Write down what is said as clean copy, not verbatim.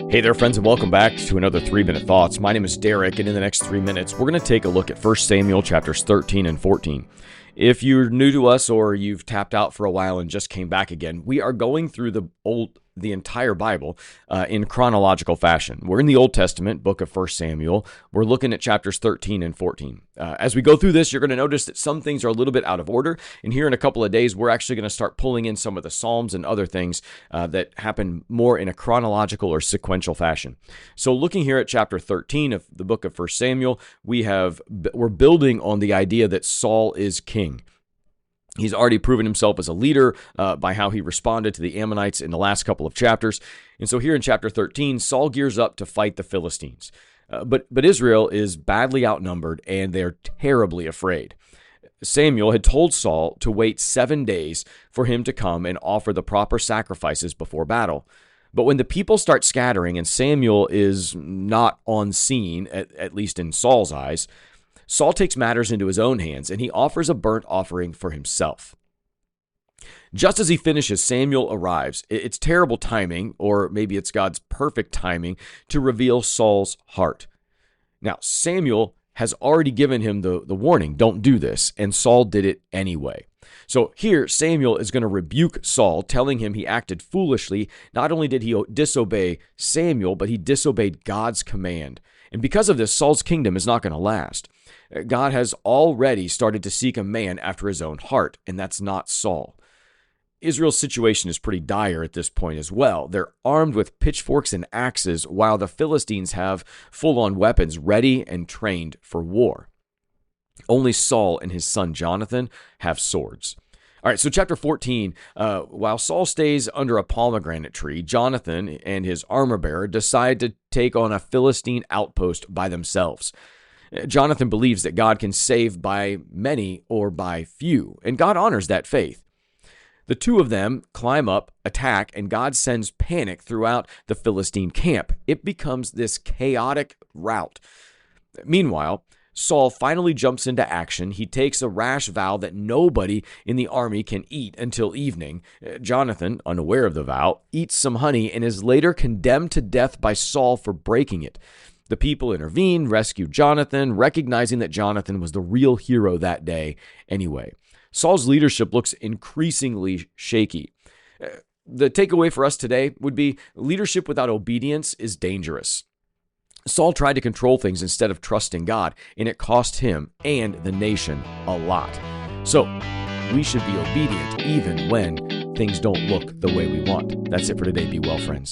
Hey there, friends, and welcome back to another 3-Minute Thoughts. My name is Derek, and in the next 3 minutes, we're going to take a look at 1 Samuel chapters 13 and 14. If you're new to us or you've tapped out for a while and just came back again, we are going through the entire Bible in chronological fashion. We're in the Old Testament, book of 1 Samuel. We're looking at chapters 13 and 14. As we go through this, you're going to notice that some things are a little bit out of order. And here in a couple of days, we're actually going to start pulling in some of the Psalms and other things that happen more in a chronological or sequential fashion. So looking here at chapter 13 of the book of 1 Samuel, we're building on the idea that Saul is king. He's already proven himself as a leader by how he responded to the Ammonites in the last couple of chapters. And so here in chapter 13, Saul gears up to fight the Philistines. But Israel is badly outnumbered, and they're terribly afraid. Samuel had told Saul to wait 7 days for him to come and offer the proper sacrifices before battle. But when the people start scattering and Samuel is not on scene, at least in Saul's eyes, Saul takes matters into his own hands, and he offers a burnt offering for himself. Just as he finishes, Samuel arrives. It's terrible timing, or maybe it's God's perfect timing, to reveal Saul's heart. Now, Samuel has already given him the warning, don't do this, and Saul did it anyway. So here, Samuel is going to rebuke Saul, telling him he acted foolishly. Not only did he disobey Samuel, but he disobeyed God's command. And because of this, Saul's kingdom is not going to last. God has already started to seek a man after his own heart, and that's not Saul. Israel's situation is pretty dire at this point as well. They're armed with pitchforks and axes, while the Philistines have full-on weapons ready and trained for war. Only Saul and his son Jonathan have swords. All right, so chapter 14, while Saul stays under a pomegranate tree, Jonathan and his armor-bearer decide to take on a Philistine outpost by themselves. Jonathan believes that God can save by many or by few, and God honors that faith. The two of them climb up, attack, and God sends panic throughout the Philistine camp. It becomes this chaotic rout. Meanwhile, Saul finally jumps into action. He takes a rash vow that nobody in the army can eat until evening. Jonathan, unaware of the vow, eats some honey and is later condemned to death by Saul for breaking it. The people intervene, rescue Jonathan, recognizing that Jonathan was the real hero that day anyway. Saul's leadership looks increasingly shaky. The takeaway for us today would be leadership without obedience is dangerous. Saul tried to control things instead of trusting God, and it cost him and the nation a lot. So we should be obedient even when things don't look the way we want. That's it for today. Be well, friends.